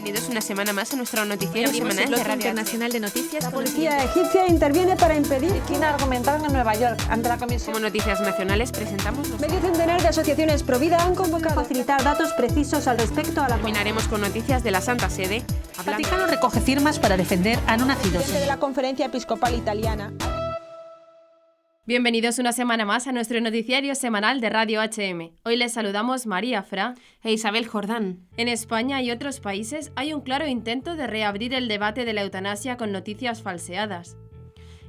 Bienvenidos una semana más a nuestro noticiario semanal de Radio Internacional de Noticias. La policía egipcia interviene para impedir China argumentaron en Nueva York ante la comisión. Como noticias nacionales presentamos Medio centenar de asociaciones pro vida han convocado a facilitar datos precisos al respecto a la Terminaremos con noticias de la Santa Sede. Vaticano recoge firmas para defender a no nacidos. de la Conferencia Episcopal Italiana. Bienvenidos una semana más a nuestro noticiario semanal de Radio HM. Hoy les saludamos María Fra e Isabel Jordán. En España y otros países hay un claro intento de reabrir el debate de la eutanasia con noticias falseadas.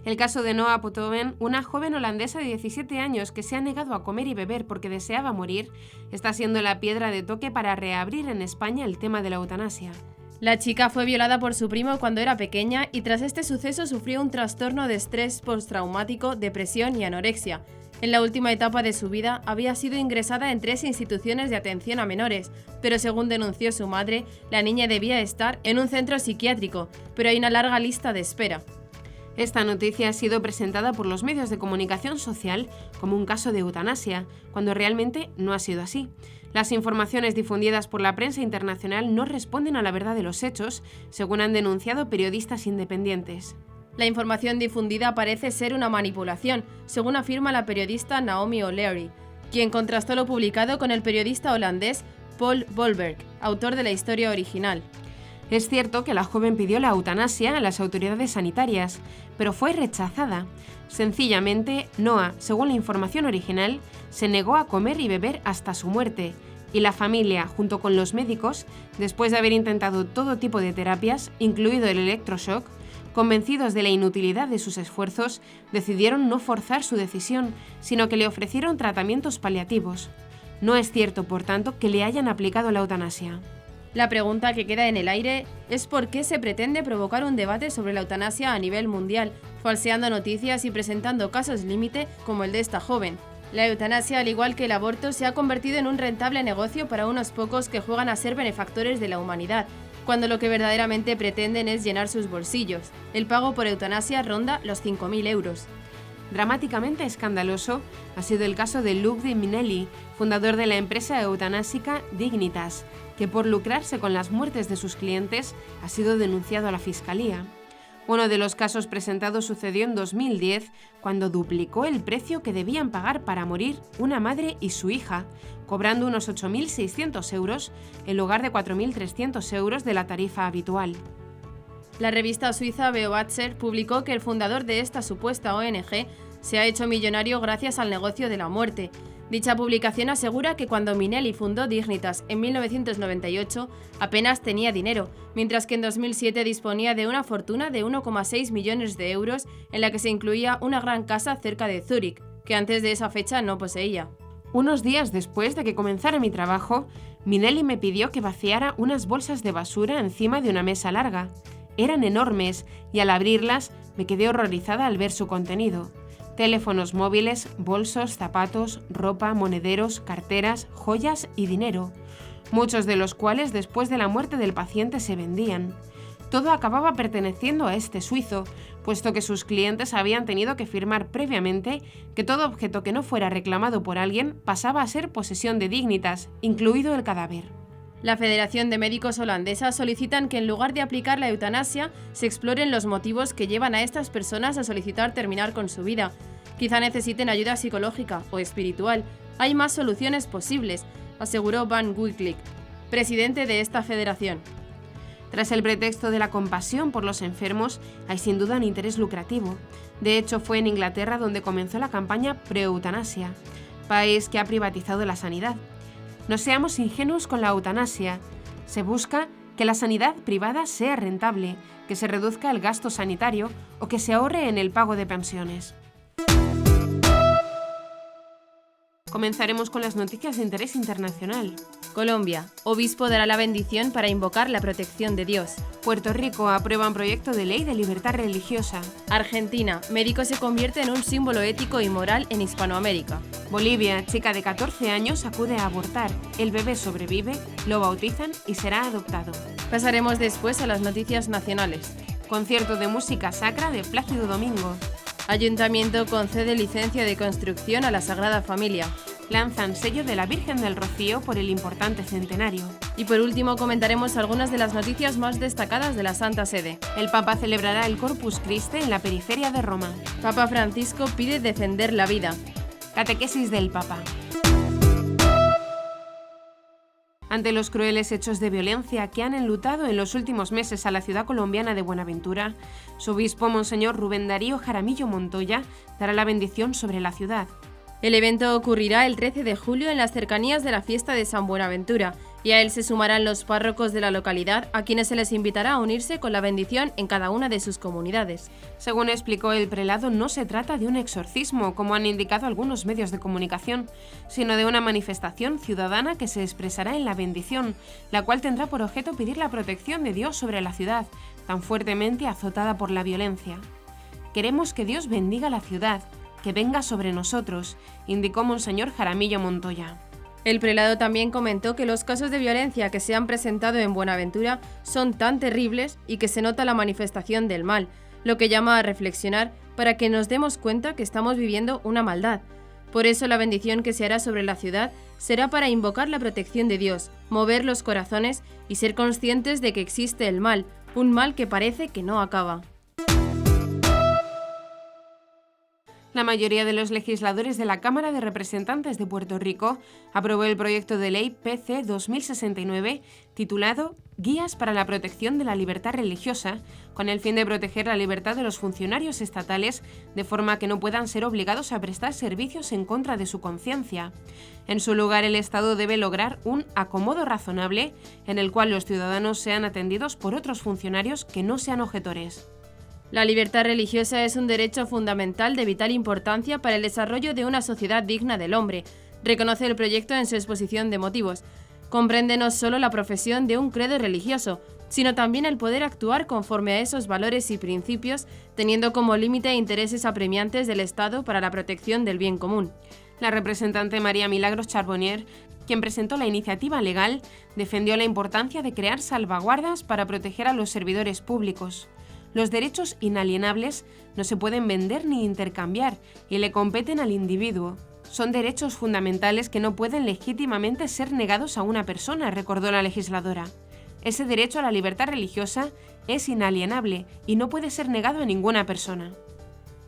El caso de Noa Potoven, una joven holandesa de 17 años que se ha negado a comer y beber porque deseaba morir, está siendo la piedra de toque para reabrir en España el tema de la eutanasia. La chica fue violada por su primo cuando era pequeña y tras este suceso sufrió un trastorno de estrés postraumático, depresión y anorexia. En la última etapa de su vida había sido ingresada en 3 instituciones de atención a menores, pero según denunció su madre, la niña debía estar en un centro psiquiátrico, pero hay una larga lista de espera. Esta noticia ha sido presentada por los medios de comunicación social como un caso de eutanasia, cuando realmente no ha sido así. Las informaciones difundidas por la prensa internacional no responden a la verdad de los hechos, según han denunciado periodistas independientes. La información difundida parece ser una manipulación, según afirma la periodista Naomi O'Leary, quien contrastó lo publicado con el periodista holandés Paul Bolberg, autor de la historia original. Es cierto que la joven pidió la eutanasia a las autoridades sanitarias, pero fue rechazada. Sencillamente, Noa, según la información original, se negó a comer y beber hasta su muerte, y la familia, junto con los médicos, después de haber intentado todo tipo de terapias, incluido el electroshock, convencidos de la inutilidad de sus esfuerzos, decidieron no forzar su decisión, sino que le ofrecieron tratamientos paliativos. No es cierto, por tanto, que le hayan aplicado la eutanasia. La pregunta que queda en el aire es por qué se pretende provocar un debate sobre la eutanasia a nivel mundial, falseando noticias y presentando casos límite como el de esta joven. La eutanasia, al igual que el aborto, se ha convertido en un rentable negocio para unos pocos que juegan a ser benefactores de la humanidad, cuando lo que verdaderamente pretenden es llenar sus bolsillos. El pago por eutanasia ronda los 5.000 euros. Dramáticamente escandaloso ha sido el caso de Ludwig Minelli, fundador de la empresa eutanásica Dignitas, que por lucrarse con las muertes de sus clientes ha sido denunciado a la Fiscalía. Uno de los casos presentados sucedió en 2010, cuando duplicó el precio que debían pagar para morir una madre y su hija, cobrando unos 8.600 euros en lugar de 4.300 euros de la tarifa habitual. La revista suiza Beobachter publicó que el fundador de esta supuesta ONG se ha hecho millonario gracias al negocio de la muerte. Dicha publicación asegura que cuando Minelli fundó Dignitas en 1998 apenas tenía dinero, mientras que en 2007 disponía de una fortuna de 1,6 millones de euros en la que se incluía una gran casa cerca de Zúrich, que antes de esa fecha no poseía. Unos días después de que comenzara mi trabajo, Minelli me pidió que vaciara unas bolsas de basura encima de una mesa larga. Eran enormes y al abrirlas me quedé horrorizada al ver su contenido. Teléfonos móviles, bolsos, zapatos, ropa, monederos, carteras, joyas y dinero, muchos de los cuales después de la muerte del paciente se vendían. Todo acababa perteneciendo a este suizo, puesto que sus clientes habían tenido que firmar previamente que todo objeto que no fuera reclamado por alguien pasaba a ser posesión de Dignitas, incluido el cadáver. La Federación de Médicos Holandesa solicitan que en lugar de aplicar la eutanasia, se exploren los motivos que llevan a estas personas a solicitar terminar con su vida. Quizá necesiten ayuda psicológica o espiritual. Hay más soluciones posibles, aseguró Van Guyklik, presidente de esta federación. Tras el pretexto de la compasión por los enfermos, hay sin duda un interés lucrativo. De hecho, fue en Inglaterra donde comenzó la campaña pro-eutanasia, país que ha privatizado la sanidad. No seamos ingenuos con la eutanasia. Se busca que la sanidad privada sea rentable, que se reduzca el gasto sanitario o que se ahorre en el pago de pensiones. Comenzaremos con las noticias de interés internacional. Colombia. Obispo dará la bendición para invocar la protección de Dios. Puerto Rico aprueba un proyecto de ley de libertad religiosa. Argentina. Médico se convierte en un símbolo ético y moral en Hispanoamérica. Bolivia. Chica de 14 años acude a abortar. El bebé sobrevive, lo bautizan y será adoptado. Pasaremos después a las noticias nacionales. Concierto de música sacra de Plácido Domingo. Ayuntamiento concede licencia de construcción a la Sagrada Familia. lanzan sello de la Virgen del Rocío por el importante centenario. Y por último comentaremos algunas de las noticias más destacadas de la Santa Sede. El Papa celebrará el Corpus Christi en la periferia de Roma. Papa Francisco pide defender la vida. Catequesis del Papa. Ante los crueles hechos de violencia que han enlutado en los últimos meses a la ciudad colombiana de Buenaventura, su obispo Monseñor Rubén Darío Jaramillo Montoya dará la bendición sobre la ciudad. El evento ocurrirá el 13 de julio en las cercanías de la fiesta de San Buenaventura y a él se sumarán los párrocos de la localidad, a quienes se les invitará a unirse con la bendición en cada una de sus comunidades. Según explicó el prelado, no se trata de un exorcismo, como han indicado algunos medios de comunicación, sino de una manifestación ciudadana que se expresará en la bendición, la cual tendrá por objeto pedir la protección de Dios sobre la ciudad, tan fuertemente azotada por la violencia. Queremos que Dios bendiga la ciudad, que venga sobre nosotros, indicó Monseñor Jaramillo Montoya. El prelado también comentó que los casos de violencia que se han presentado en Buenaventura son tan terribles y que se nota la manifestación del mal, lo que llama a reflexionar para que nos demos cuenta que estamos viviendo una maldad. Por eso la bendición que se hará sobre la ciudad será para invocar la protección de Dios, mover los corazones y ser conscientes de que existe el mal, un mal que parece que no acaba. La mayoría de los legisladores de la Cámara de Representantes de Puerto Rico aprobó el proyecto de ley PC 2069 titulado Guías para la protección de la libertad religiosa, con el fin de proteger la libertad de los funcionarios estatales de forma que no puedan ser obligados a prestar servicios en contra de su conciencia. En su lugar, el Estado debe lograr un acomodo razonable en el cual los ciudadanos sean atendidos por otros funcionarios que no sean objetores. La libertad religiosa es un derecho fundamental de vital importancia para el desarrollo de una sociedad digna del hombre, reconoce el proyecto en su exposición de motivos. Comprende no solo la profesión de un credo religioso, sino también el poder actuar conforme a esos valores y principios, teniendo como límite intereses apremiantes del Estado para la protección del bien común. La representante María Milagros Charbonnier, quien presentó la iniciativa legal, defendió la importancia de crear salvaguardas para proteger a los servidores públicos. Los derechos inalienables no se pueden vender ni intercambiar y le competen al individuo. Son derechos fundamentales que no pueden legítimamente ser negados a una persona, recordó la legisladora. Ese derecho a la libertad religiosa es inalienable y no puede ser negado a ninguna persona.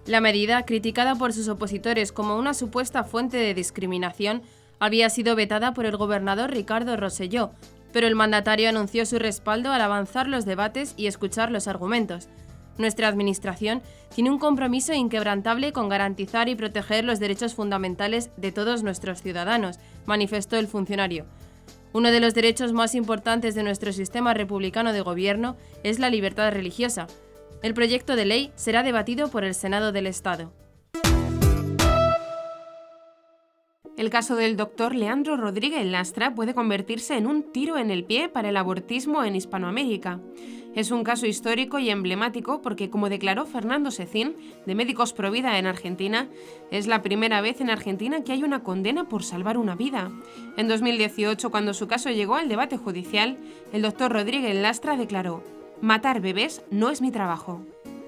La medida, criticada por sus opositores como una supuesta fuente de discriminación, había sido vetada por el gobernador Ricardo Rosselló, pero el mandatario anunció su respaldo al avanzar los debates y escuchar los argumentos. Nuestra administración tiene un compromiso inquebrantable con garantizar y proteger los derechos fundamentales de todos nuestros ciudadanos, manifestó el funcionario. Uno de los derechos más importantes de nuestro sistema republicano de gobierno es la libertad religiosa. El proyecto de ley será debatido por el Senado del Estado. El caso del doctor Leandro Rodríguez Lastra puede convertirse en un tiro en el pie para el abortismo en Hispanoamérica. Es un caso histórico y emblemático porque, como declaró Fernando Secín, de Médicos Pro Vida en Argentina, es la primera vez en Argentina que hay una condena por salvar una vida. En 2018, cuando su caso llegó al debate judicial, el doctor Rodríguez Lastra declaró: «Matar bebés no es mi trabajo».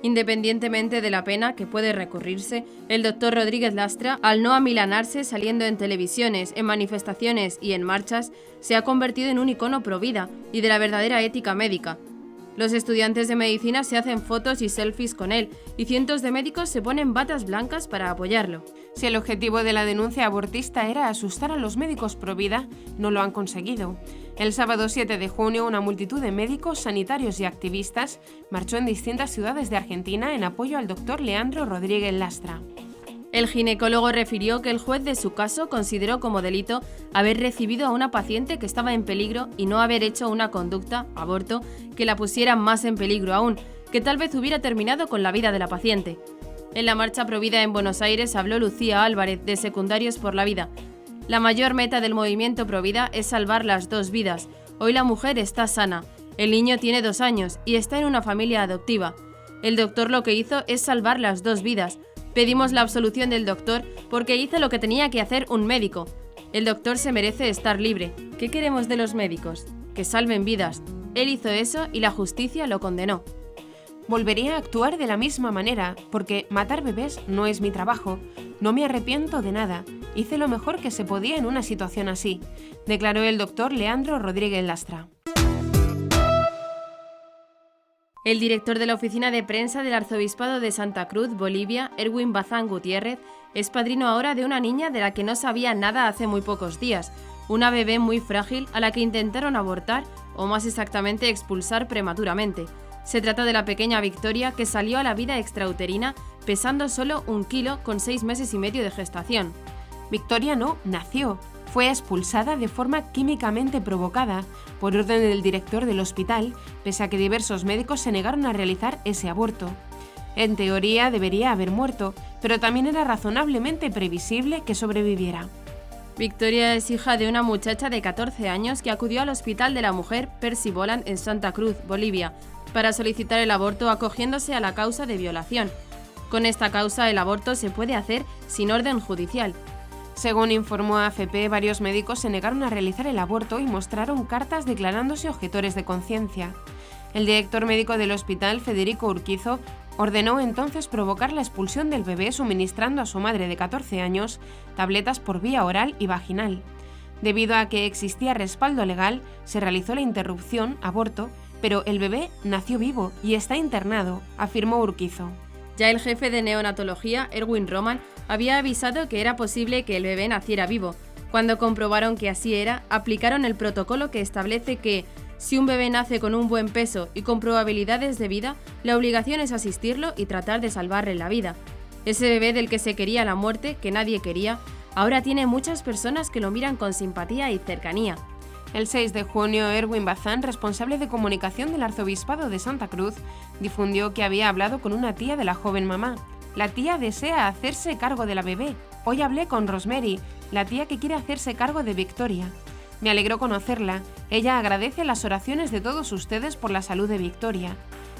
Independientemente de la pena que puede recurrirse, el doctor Rodríguez Lastra, al no amilanarse saliendo en televisiones, en manifestaciones y en marchas, se ha convertido en un icono pro vida y de la verdadera ética médica. Los estudiantes de medicina se hacen fotos y selfies con él, y cientos de médicos se ponen batas blancas para apoyarlo. Si el objetivo de la denuncia abortista era asustar a los médicos pro vida, no lo han conseguido. El sábado 7 de junio, una multitud de médicos, sanitarios y activistas marchó en distintas ciudades de Argentina en apoyo al doctor Leandro Rodríguez Lastra. El ginecólogo refirió que el juez de su caso consideró como delito haber recibido a una paciente que estaba en peligro y no haber hecho una conducta, aborto, que la pusiera más en peligro aún, que tal vez hubiera terminado con la vida de la paciente. En la marcha Provida en Buenos Aires habló Lucía Álvarez, de Secundarios por la Vida. La mayor meta del movimiento Provida es salvar las 2 vidas. Hoy la mujer está sana, el niño tiene 2 años y está en una familia adoptiva. El doctor lo que hizo es salvar las 2 vidas. Pedimos la absolución del doctor porque hizo lo que tenía que hacer un médico. El doctor se merece estar libre. ¿Qué queremos de los médicos? Que salven vidas. Él hizo eso y la justicia lo condenó. Volvería a actuar de la misma manera, porque matar bebés no es mi trabajo. No me arrepiento de nada. Hice lo mejor que se podía en una situación así, declaró el doctor Leandro Rodríguez Lastra. El director de la oficina de prensa del Arzobispado de Santa Cruz, Bolivia, Erwin Bazán Gutiérrez, es padrino ahora de una niña de la que no sabía nada hace muy pocos días, una bebé muy frágil a la que intentaron abortar, o más exactamente expulsar prematuramente. Se trata de la pequeña Victoria, que salió a la vida extrauterina pesando solo 1 kilo con 6 meses y medio de gestación. Victoria no nació, fue expulsada de forma químicamente provocada por orden del director del hospital, pese a que diversos médicos se negaron a realizar ese aborto. En teoría debería haber muerto, pero también era razonablemente previsible que sobreviviera. Victoria es hija de una muchacha de 14 años que acudió al Hospital de la Mujer Percy Boland en Santa Cruz, Bolivia, para solicitar el aborto acogiéndose a la causa de violación. Con esta causa el aborto se puede hacer sin orden judicial. Según informó AFP, varios médicos se negaron a realizar el aborto y mostraron cartas declarándose objetores de conciencia. El director médico del hospital, Federico Urquizo, ordenó entonces provocar la expulsión del bebé suministrando a su madre de 14 años tabletas por vía oral y vaginal. Debido a que existía respaldo legal, se realizó la interrupción, aborto, pero el bebé nació vivo y está internado, afirmó Urquizo. Ya el jefe de neonatología, Erwin Roman, había avisado que era posible que el bebé naciera vivo. Cuando comprobaron que así era, aplicaron el protocolo que establece que, si un bebé nace con un buen peso y con probabilidades de vida, la obligación es asistirlo y tratar de salvarle la vida. Ese bebé del que se quería la muerte, que nadie quería, ahora tiene muchas personas que lo miran con simpatía y cercanía. El 6 de junio, Erwin Bazán, responsable de comunicación del Arzobispado de Santa Cruz, difundió que había hablado con una tía de la joven mamá. La tía desea hacerse cargo de la bebé. Hoy hablé con Rosemary, la tía que quiere hacerse cargo de Victoria. Me alegró conocerla. Ella agradece las oraciones de todos ustedes por la salud de Victoria.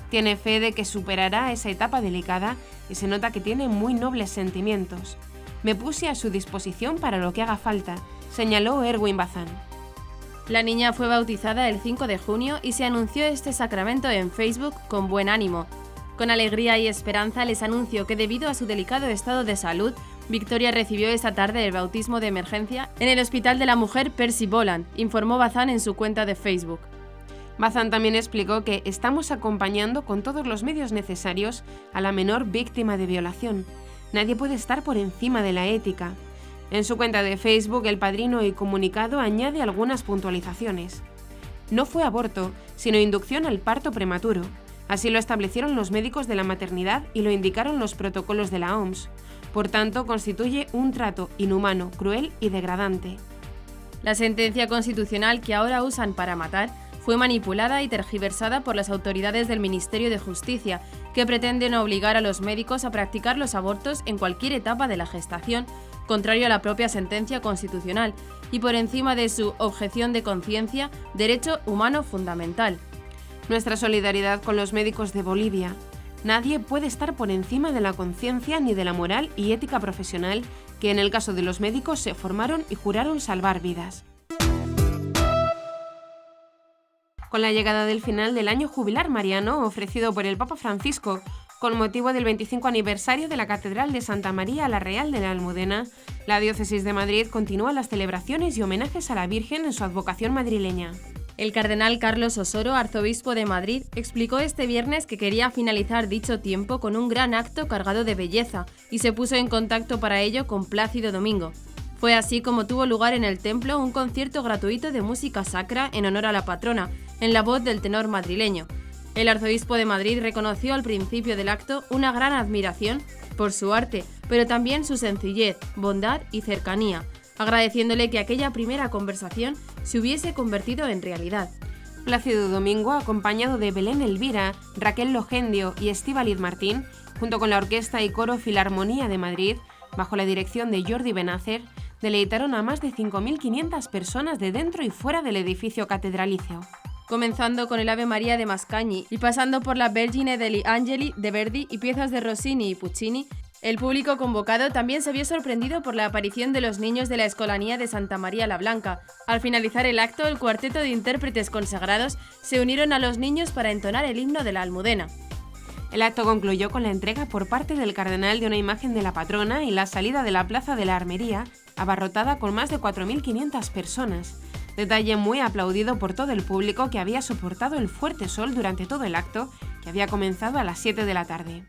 Tiene fe de que superará esa etapa delicada y se nota que tiene muy nobles sentimientos. Me puse a su disposición para lo que haga falta, señaló Erwin Bazán. La niña fue bautizada el 5 de junio y se anunció este sacramento en Facebook con buen ánimo. Con alegría y esperanza les anuncio que debido a su delicado estado de salud, Victoria recibió esta tarde el bautismo de emergencia en el Hospital de la Mujer Percy Boland, informó Bazán en su cuenta de Facebook. Bazán también explicó que estamos acompañando con todos los medios necesarios a la menor víctima de violación. Nadie puede estar por encima de la ética. En su cuenta de Facebook, el padrino y comunicado añade algunas puntualizaciones. No fue aborto, sino inducción al parto prematuro. Así lo establecieron los médicos de la maternidad y lo indicaron los protocolos de la OMS. Por tanto, constituye un trato inhumano, cruel y degradante. La sentencia constitucional que ahora usan para matar fue manipulada y tergiversada por las autoridades del Ministerio de Justicia, que pretenden obligar a los médicos a practicar los abortos en cualquier etapa de la gestación, contrario a la propia sentencia constitucional, y por encima de su objeción de conciencia, derecho humano fundamental. Nuestra solidaridad con los médicos de Bolivia. Nadie puede estar por encima de la conciencia ni de la moral y ética profesional que en el caso de los médicos se formaron y juraron salvar vidas. Con la llegada del final del año jubilar mariano ofrecido por el Papa Francisco con motivo del 25 aniversario de la Catedral de Santa María la Real de la Almudena, la Diócesis de Madrid continúa las celebraciones y homenajes a la Virgen en su advocación madrileña. El cardenal Carlos Osoro, arzobispo de Madrid, explicó este viernes que quería finalizar dicho tiempo con un gran acto cargado de belleza y se puso en contacto para ello con Plácido Domingo. Fue así como tuvo lugar en el templo un concierto gratuito de música sacra en honor a la patrona, en la voz del tenor madrileño. El arzobispo de Madrid reconoció al principio del acto una gran admiración por su arte, pero también su sencillez, bondad y cercanía, agradeciéndole que aquella primera conversación se hubiese convertido en realidad. Plácido Domingo, acompañado de Belén Elvira, Raquel Logendio y Estíbaliz Martín, junto con la Orquesta y Coro Filarmonía de Madrid, bajo la dirección de Jordi Benácer, deleitaron a más de 5.500 personas de dentro y fuera del edificio catedralicio. Comenzando con el Ave María de Mascagni y pasando por la Vergine degli Angeli de Verdi y piezas de Rossini y Puccini, el público convocado también se vio sorprendido por la aparición de los niños de la Escolanía de Santa María la Blanca. Al finalizar el acto, el cuarteto de intérpretes consagrados se unieron a los niños para entonar el himno de la Almudena. El acto concluyó con la entrega por parte del cardenal de una imagen de la patrona y la salida de la Plaza de la Armería, abarrotada con más de 4.500 personas. Detalle muy aplaudido por todo el público que había soportado el fuerte sol durante todo el acto, que había comenzado a las 7 de la tarde.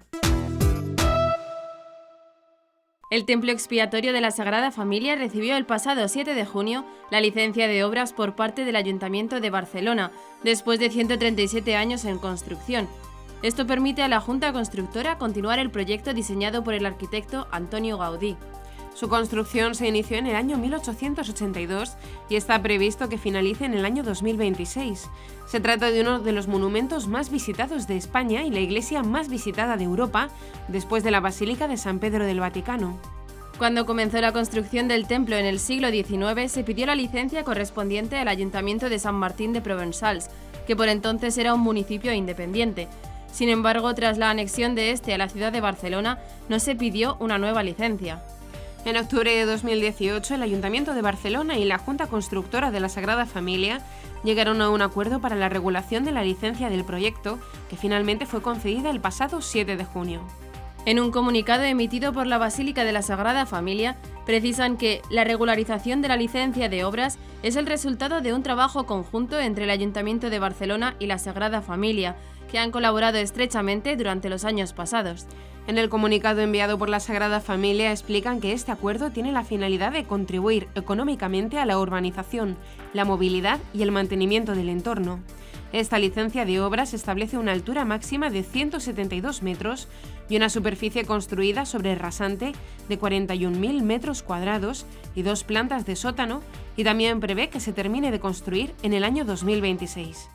El Templo Expiatorio de la Sagrada Familia recibió el pasado 7 de junio la licencia de obras por parte del Ayuntamiento de Barcelona, después de 137 años en construcción. Esto permite a la Junta Constructora continuar el proyecto diseñado por el arquitecto Antonio Gaudí. Su construcción se inició en el año 1882 y está previsto que finalice en el año 2026. Se trata de uno de los monumentos más visitados de España y la iglesia más visitada de Europa, después de la Basílica de San Pedro del Vaticano. Cuando comenzó la construcción del templo en el siglo XIX, se pidió la licencia correspondiente al Ayuntamiento de San Martín de Provençals, que por entonces era un municipio independiente. Sin embargo, tras la anexión de este a la ciudad de Barcelona, no se pidió una nueva licencia. En octubre de 2018, el Ayuntamiento de Barcelona y la Junta Constructora de la Sagrada Familia llegaron a un acuerdo para la regulación de la licencia del proyecto, que finalmente fue concedida el pasado 7 de junio. En un comunicado emitido por la Basílica de la Sagrada Familia, precisan que la regularización de la licencia de obras es el resultado de un trabajo conjunto entre el Ayuntamiento de Barcelona y la Sagrada Familia, que han colaborado estrechamente durante los años pasados. En el comunicado enviado por la Sagrada Familia explican que este acuerdo tiene la finalidad de contribuir económicamente a la urbanización, la movilidad y el mantenimiento del entorno. Esta licencia de obras establece una altura máxima de 172 metros y una superficie construida sobre rasante de 41.000 metros cuadrados y 2 plantas de sótano, y también prevé que se termine de construir en el año 2026.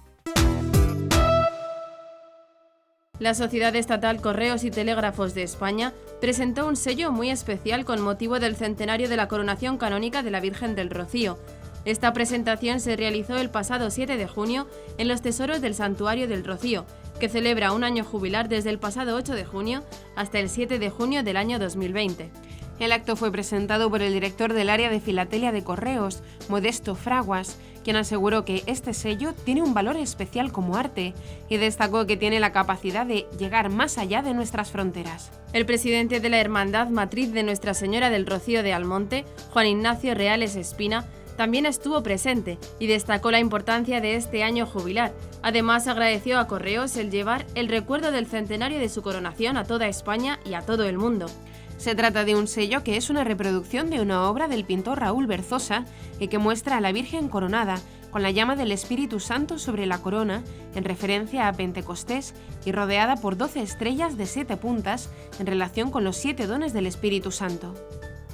La Sociedad Estatal Correos y Telégrafos de España presentó un sello muy especial con motivo del centenario de la coronación canónica de la Virgen del Rocío. Esta presentación se realizó el pasado 7 de junio en los tesoros del Santuario del Rocío, que celebra un año jubilar desde el pasado 8 de junio hasta el 7 de junio del año 2020. El acto fue presentado por el director del área de filatelia de Correos, Modesto Fraguas, quien aseguró que este sello tiene un valor especial como arte y destacó que tiene la capacidad de llegar más allá de nuestras fronteras. El presidente de la Hermandad Matriz de Nuestra Señora del Rocío de Almonte, Juan Ignacio Reales Espina, también estuvo presente y destacó la importancia de este año jubilar. Además, agradeció a Correos el llevar el recuerdo del centenario de su coronación a toda España y a todo el mundo. Se trata de un sello que es una reproducción de una obra del pintor Raúl Berzosa y que muestra a la Virgen coronada, con la llama del Espíritu Santo sobre la corona, en referencia a Pentecostés, y rodeada por 12 estrellas de 7 puntas, en relación con los 7 dones del Espíritu Santo.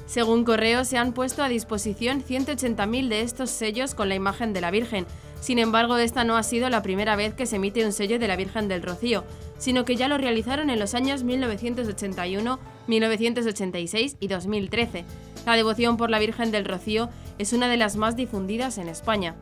Según Correos, se han puesto a disposición 180.000 de estos sellos con la imagen de la Virgen. Sin embargo, esta no ha sido la primera vez que se emite un sello de la Virgen del Rocío, sino que ya lo realizaron en los años 1981, 1986 y 2013. La devoción por la Virgen del Rocío es una de las más difundidas en España.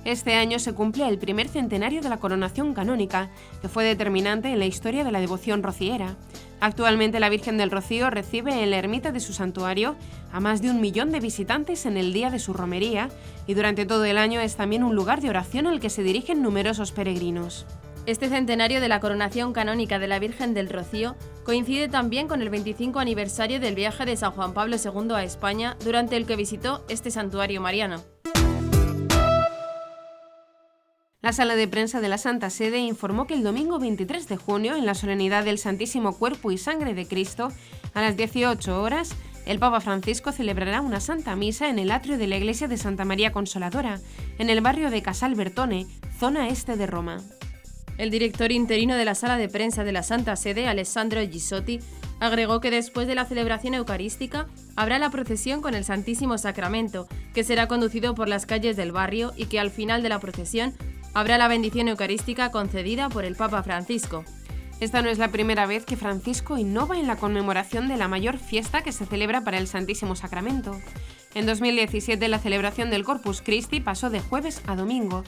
Este año se cumple el primer centenario de la coronación canónica, que fue determinante en la historia de la devoción rociera. Actualmente la Virgen del Rocío recibe en la ermita de su santuario a más de 1 millón de visitantes en el día de su romería y durante todo el año es también un lugar de oración al que se dirigen numerosos peregrinos. Este centenario de la coronación canónica de la Virgen del Rocío coincide también con el 25 aniversario del viaje de San Juan Pablo II a España, durante el que visitó este santuario mariano. La Sala de Prensa de la Santa Sede informó que el domingo 23 de junio, en la solemnidad del Santísimo Cuerpo y Sangre de Cristo, a las 18 horas, el Papa Francisco celebrará una Santa Misa en el atrio de la Iglesia de Santa María Consoladora, en el barrio de Casal Bertone, zona este de Roma. El director interino de la Sala de Prensa de la Santa Sede, Alessandro Gisotti, agregó que después de la celebración eucarística habrá la procesión con el Santísimo Sacramento, que será conducido por las calles del barrio, y que al final de la procesión habrá la bendición eucarística concedida por el Papa Francisco. Esta no es la primera vez que Francisco innova en la conmemoración de la mayor fiesta que se celebra para el Santísimo Sacramento. En 2017 la celebración del Corpus Christi pasó de jueves a domingo.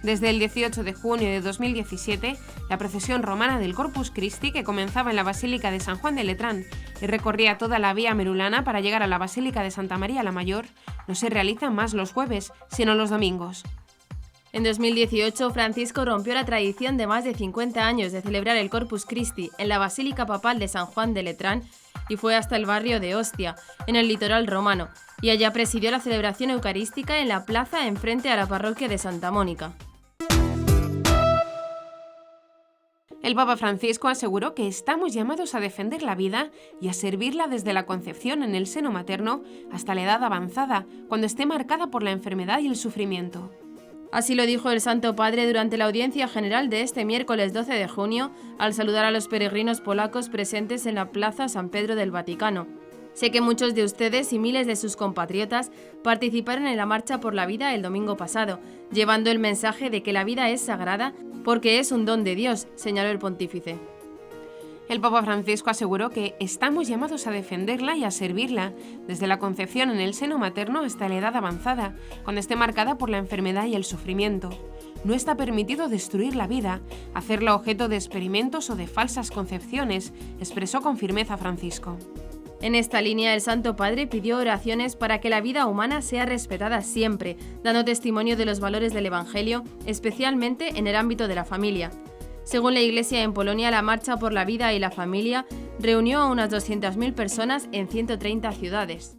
Desde el 18 de junio de 2017, la procesión romana del Corpus Christi, que comenzaba en la Basílica de San Juan de Letrán y recorría toda la vía merulana para llegar a la Basílica de Santa María la Mayor, no se realiza más los jueves, sino los domingos. En 2018, Francisco rompió la tradición de más de 50 años de celebrar el Corpus Christi en la Basílica Papal de San Juan de Letrán y fue hasta el barrio de Ostia, en el litoral romano, y allá presidió la celebración eucarística en la plaza enfrente a la parroquia de Santa Mónica. El Papa Francisco aseguró que estamos llamados a defender la vida y a servirla desde la concepción en el seno materno hasta la edad avanzada, cuando esté marcada por la enfermedad y el sufrimiento. Así lo dijo el Santo Padre durante la audiencia general de este miércoles 12 de junio, al saludar a los peregrinos polacos presentes en la Plaza San Pedro del Vaticano. Sé que muchos de ustedes y miles de sus compatriotas participaron en la Marcha por la Vida el domingo pasado, llevando el mensaje de que la vida es sagrada porque es un don de Dios, señaló el pontífice. El Papa Francisco aseguró que estamos llamados a defenderla y a servirla, desde la concepción en el seno materno hasta la edad avanzada, cuando esté marcada por la enfermedad y el sufrimiento. No está permitido destruir la vida, hacerla objeto de experimentos o de falsas concepciones, expresó con firmeza Francisco. En esta línea, el Santo Padre pidió oraciones para que la vida humana sea respetada siempre, dando testimonio de los valores del Evangelio, especialmente en el ámbito de la familia. Según la Iglesia en Polonia, la Marcha por la Vida y la Familia reunió a unas 200.000 personas en 130 ciudades.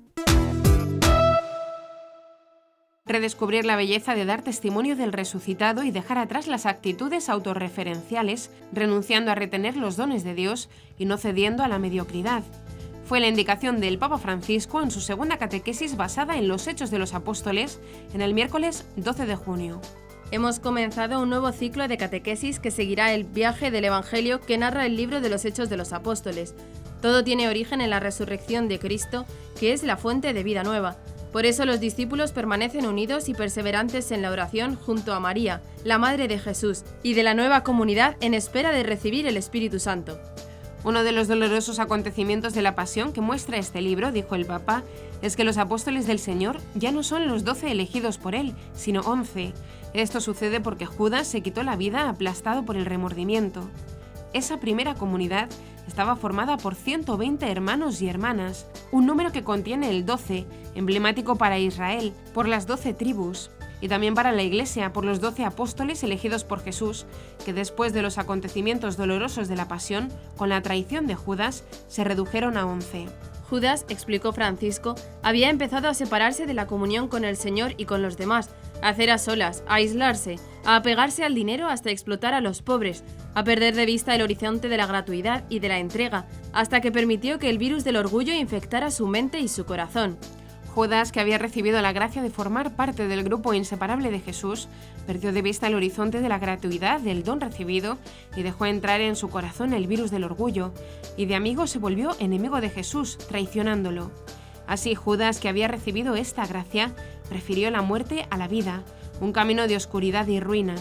Redescubrir la belleza de dar testimonio del resucitado y dejar atrás las actitudes autorreferenciales, renunciando a retener los dones de Dios y no cediendo a la mediocridad. Fue la indicación del Papa Francisco en su segunda catequesis basada en los Hechos de los Apóstoles en el miércoles 12 de junio. Hemos comenzado un nuevo ciclo de catequesis que seguirá el viaje del Evangelio que narra el libro de los Hechos de los Apóstoles. Todo tiene origen en la resurrección de Cristo, que es la fuente de vida nueva. Por eso los discípulos permanecen unidos y perseverantes en la oración junto a María, la Madre de Jesús, y de la nueva comunidad en espera de recibir el Espíritu Santo. Uno de los dolorosos acontecimientos de la pasión que muestra este libro, dijo el Papa, es que los apóstoles del Señor ya no son los 12 elegidos por él, sino 11. Esto sucede porque Judas se quitó la vida aplastado por el remordimiento. Esa primera comunidad estaba formada por 120 hermanos y hermanas, un número que contiene el 12, emblemático para Israel, por las 12 tribus, y también para la Iglesia, por los 12 apóstoles elegidos por Jesús, que después de los acontecimientos dolorosos de la pasión, con la traición de Judas, se redujeron a 11. Judas, explicó Francisco, había empezado a separarse de la comunión con el Señor y con los demás, a hacer a solas, a aislarse, a apegarse al dinero hasta explotar a los pobres, a perder de vista el horizonte de la gratuidad y de la entrega, hasta que permitió que el virus del orgullo infectara su mente y su corazón. Judas, que había recibido la gracia de formar parte del grupo inseparable de Jesús, perdió de vista el horizonte de la gratuidad del don recibido y dejó entrar en su corazón el virus del orgullo, y de amigo se volvió enemigo de Jesús, traicionándolo. Así Judas, que había recibido esta gracia, prefirió la muerte a la vida, un camino de oscuridad y ruina.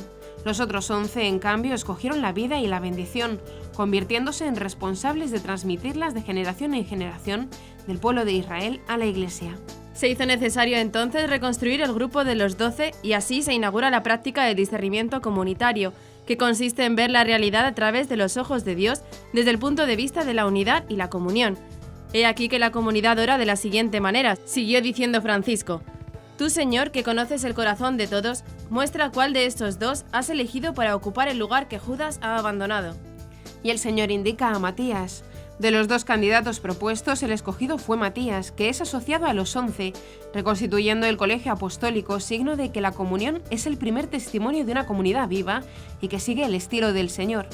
Los otros 11, en cambio, escogieron la vida y la bendición, convirtiéndose en responsables de transmitirlas de generación en generación del pueblo de Israel a la Iglesia. Se hizo necesario entonces reconstruir el grupo de los 12 y así se inaugura la práctica del discernimiento comunitario, que consiste en ver la realidad a través de los ojos de Dios desde el punto de vista de la unidad y la comunión. He aquí que la comunidad ora de la siguiente manera, siguió diciendo Francisco: Tú, Señor, que conoces el corazón de todos, muestra cuál de estos dos has elegido para ocupar el lugar que Judas ha abandonado. Y el Señor indica a Matías. De los 2 candidatos propuestos, el escogido fue Matías, que es asociado a los 11, reconstituyendo el colegio apostólico, signo de que la comunión es el primer testimonio de una comunidad viva y que sigue el estilo del Señor.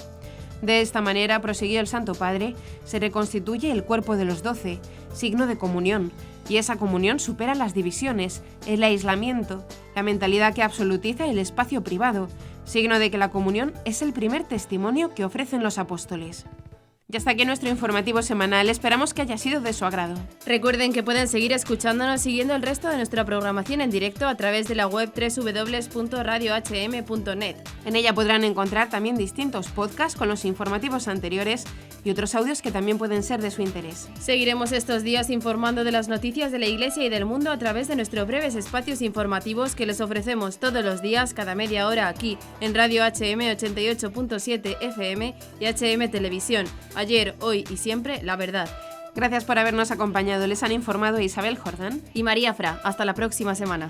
De esta manera, prosiguió el Santo Padre, se reconstituye el cuerpo de los 12, signo de comunión, y esa comunión supera las divisiones, el aislamiento, la mentalidad que absolutiza el espacio privado, signo de que la comunión es el primer testimonio que ofrecen los apóstoles. Y hasta aquí nuestro informativo semanal, esperamos que haya sido de su agrado. Recuerden que pueden seguir escuchándonos siguiendo el resto de nuestra programación en directo a través de la web www.radiohm.net. En ella podrán encontrar también distintos podcasts con los informativos anteriores y otros audios que también pueden ser de su interés. Seguiremos estos días informando de las noticias de la Iglesia y del mundo a través de nuestros breves espacios informativos que les ofrecemos todos los días, cada media hora aquí, en Radio HM 88.7 FM y HM Televisión. Ayer, hoy y siempre, la verdad. Gracias por habernos acompañado. Les han informado Isabel Jordán y María Fra. Hasta la próxima semana.